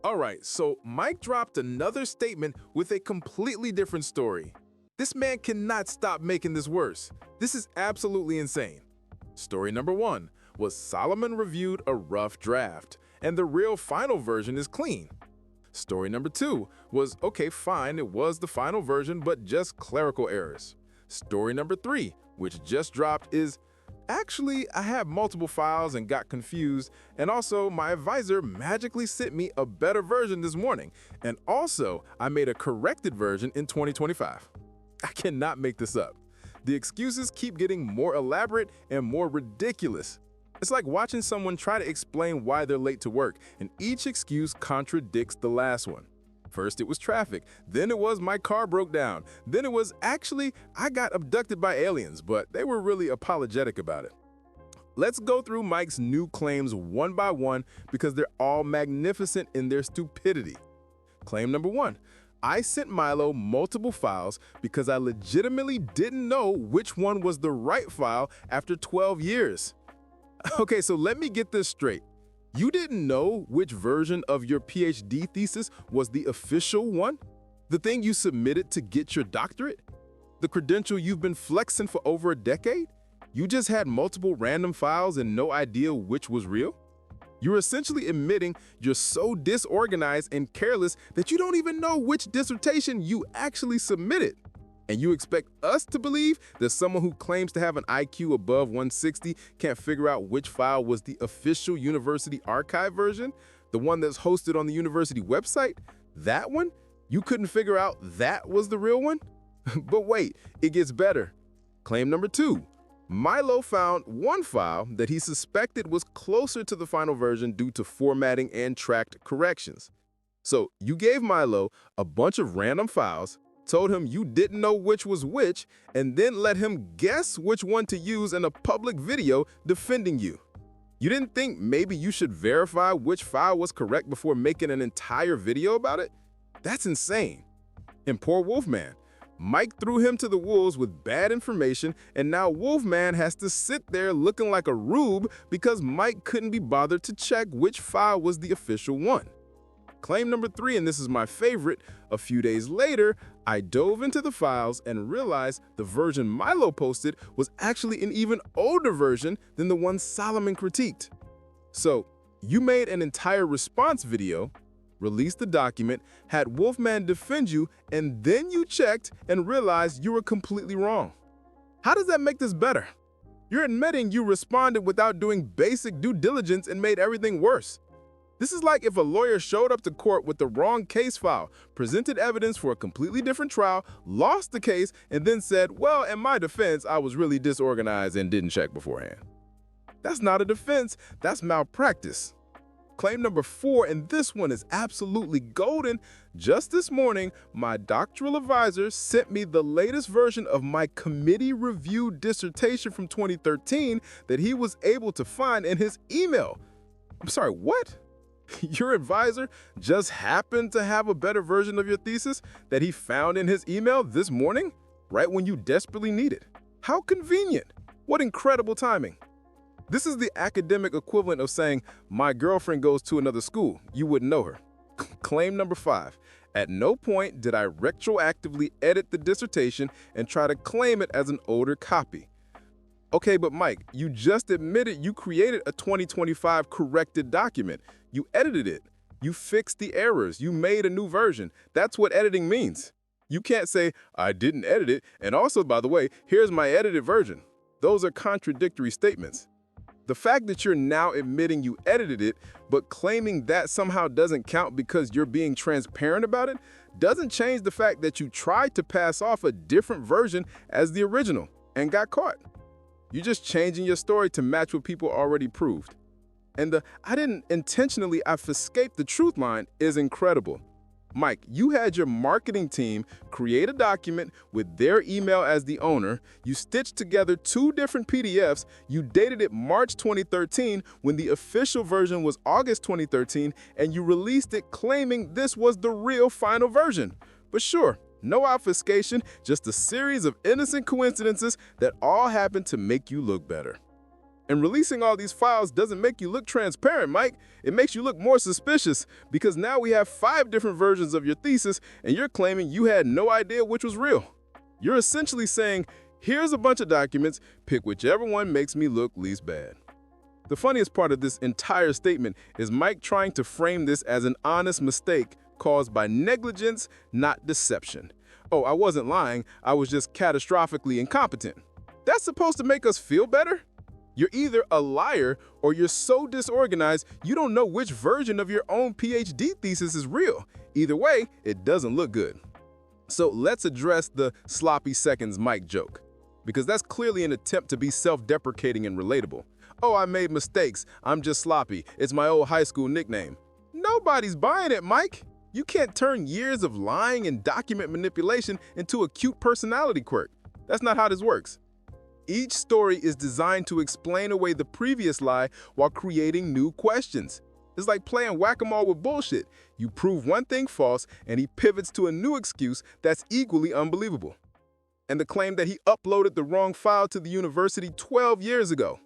Alright, so Mike dropped another statement with a completely different story. This man cannot stop making this worse. This is absolutely insane. Story number 1 was Solomon reviewed a rough draft, and the real final version is clean. Story number 2 was, okay, fine, it was the final version, but just clerical errors. Story number 3, which just dropped, is, actually, I have multiple files and got confused, and also my advisor magically sent me a better version this morning, and also I made a corrected version in 2025. I cannot make this up. The excuses keep getting more elaborate and more ridiculous. It's like watching someone try to explain why they're late to work, and each excuse contradicts the last one. First it was traffic, then it was my car broke down, then it was actually I got abducted by aliens, but they were really apologetic about it. Let's go through Mike's new claims one by one because they're all magnificent in their stupidity. Claim number 1. I sent Milo multiple files because I legitimately didn't know which one was the right file after 12 years. Okay, so let me get this straight. You didn't know which version of your PhD thesis was the official one? The thing you submitted to get your doctorate? The credential you've been flexing for over a decade? You just had multiple random files and no idea which was real? You're essentially admitting you're so disorganized and careless that you don't even know which dissertation you actually submitted. And you expect us to believe that someone who claims to have an IQ above 160 can't figure out which file was the official university archive version? The one that's hosted on the university website? That one? You couldn't figure out that was the real one? But wait, it gets better. Claim number 2. Milo found one file that he suspected was closer to the final version due to formatting and tracked corrections. So you gave Milo a bunch of random files, told him you didn't know which was which, and then let him guess which one to use in a public video defending you. You didn't think maybe you should verify which file was correct before making an entire video about it? That's insane. And poor Wolfman. Mike threw him to the wolves with bad information, and now Wolfman has to sit there looking like a rube because Mike couldn't be bothered to check which file was the official one. Claim number 3, and this is my favorite, a few days later, I dove into the files and realized the version Milo posted was actually an even older version than the one Solomon critiqued. So, you made an entire response video, released the document, had Wolfman defend you, and then you checked and realized you were completely wrong. How does that make this better? You're admitting you responded without doing basic due diligence and made everything worse. This is like if a lawyer showed up to court with the wrong case file, presented evidence for a completely different trial, lost the case, and then said, well, in my defense, I was really disorganized and didn't check beforehand. That's not a defense, that's malpractice. Claim number 4, and this one is absolutely golden. Just this morning, my doctoral advisor sent me the latest version of my committee-reviewed dissertation from 2013 that he was able to find in his email. I'm sorry, what? Your advisor just happened to have a better version of your thesis that he found in his email this morning, right when you desperately need it. How convenient. What incredible timing. This is the academic equivalent of saying, my girlfriend goes to another school. You wouldn't know her. Claim number 5. At no point did I retroactively edit the dissertation and try to claim it as an older copy. Okay, but Mike, you just admitted you created a 2025 corrected document. You edited it. You fixed the errors. You made a new version. That's what editing means. You can't say, I didn't edit it, and also, by the way, here's my edited version. Those are contradictory statements. The fact that you're now admitting you edited it, but claiming that somehow doesn't count because you're being transparent about it, doesn't change the fact that you tried to pass off a different version as the original and got caught. You're just changing your story to match what people already proved. And the I didn't intentionally obfuscate the truth line is incredible. Mike, you had your marketing team create a document with their email as the owner, you stitched together 2 different PDFs, you dated it March 2013 when the official version was August 2013, and you released it claiming this was the real final version. But sure, no obfuscation, just a series of innocent coincidences that all happened to make you look better. And releasing all these files doesn't make you look transparent, Mike. It makes you look more suspicious because now we have 5 different versions of your thesis and you're claiming you had no idea which was real. You're essentially saying, here's a bunch of documents, pick whichever one makes me look least bad. The funniest part of this entire statement is Mike trying to frame this as an honest mistake caused by negligence, not deception. Oh, I wasn't lying, I was just catastrophically incompetent. That's supposed to make us feel better? You're either a liar or you're so disorganized you don't know which version of your own PhD thesis is real. Either way, it doesn't look good. So let's address the sloppy seconds Mike joke, because that's clearly an attempt to be self-deprecating and relatable. Oh, I made mistakes, I'm just sloppy, it's my old high school nickname. Nobody's buying it, Mike. You can't turn years of lying and document manipulation into a cute personality quirk. That's not how this works. Each story is designed to explain away the previous lie while creating new questions. It's like playing whack-a-mole with bullshit. You prove one thing false, and he pivots to a new excuse that's equally unbelievable. And the claim that he uploaded the wrong file to the university 12 years ago.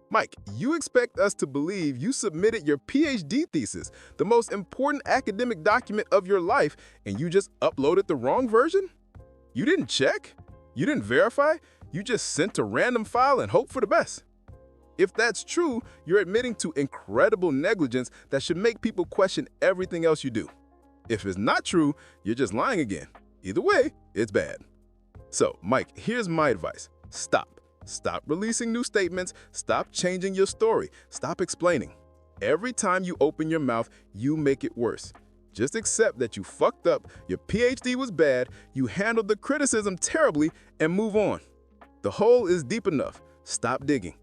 Mike, you expect us to believe you submitted your PhD thesis, the most important academic document of your life, and you just uploaded the wrong version? You didn't check? You didn't verify? You just sent a random file and hoped for the best. If that's true, you're admitting to incredible negligence that should make people question everything else you do. If it's not true, you're just lying again. Either way, it's bad. So, Mike, here's my advice. Stop. Stop releasing new statements. Stop changing your story. Stop explaining. Every time you open your mouth, you make it worse. Just accept that you fucked up, your PhD was bad, you handled the criticism terribly, and move on. The hole is deep enough. Stop digging.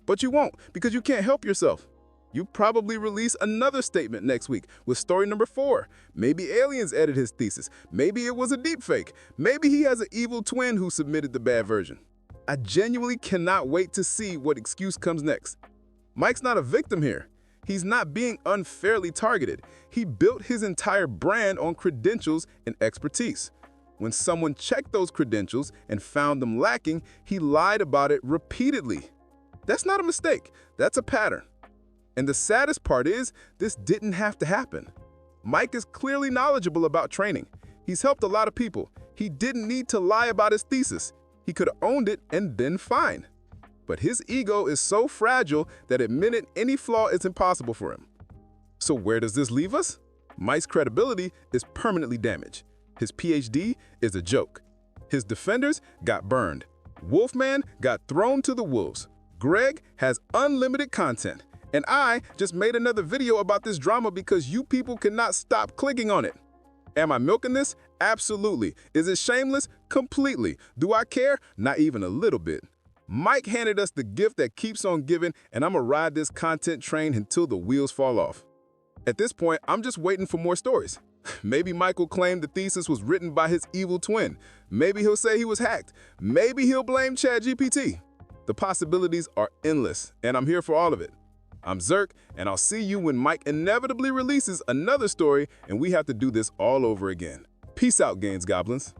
But you won't, because you can't help yourself. You probably release another statement next week with story number 4. Maybe aliens edited his thesis. Maybe it was a deepfake. Maybe he has an evil twin who submitted the bad version. I genuinely cannot wait to see what excuse comes next. Mike's not a victim here. He's not being unfairly targeted. He built his entire brand on credentials and expertise. When someone checked those credentials and found them lacking, he lied about it repeatedly. That's not a mistake, that's a pattern. And the saddest part is, this didn't have to happen. Mike is clearly knowledgeable about training. He's helped a lot of people. He didn't need to lie about his thesis. He could have owned it and been fine. But his ego is so fragile that admitting any flaw is impossible for him. So where does this leave us? Mike's credibility is permanently damaged. His PhD is a joke. His defenders got burned. Wolfman got thrown to the wolves. Greg has unlimited content. And I just made another video about this drama because you people cannot stop clicking on it. Am I milking this? Absolutely. Is it shameless? Completely. Do I care? Not even a little bit. Mike handed us the gift that keeps on giving, and I'm gonna ride this content train until the wheels fall off. At this point, I'm just waiting for more stories. Maybe Michael claimed the thesis was written by his evil twin. Maybe he'll say he was hacked. Maybe he'll blame ChatGPT. The possibilities are endless, and I'm here for all of it. I'm Zerk, and I'll see you when Mike inevitably releases another story and we have to do this all over again. Peace out, Gains Goblins.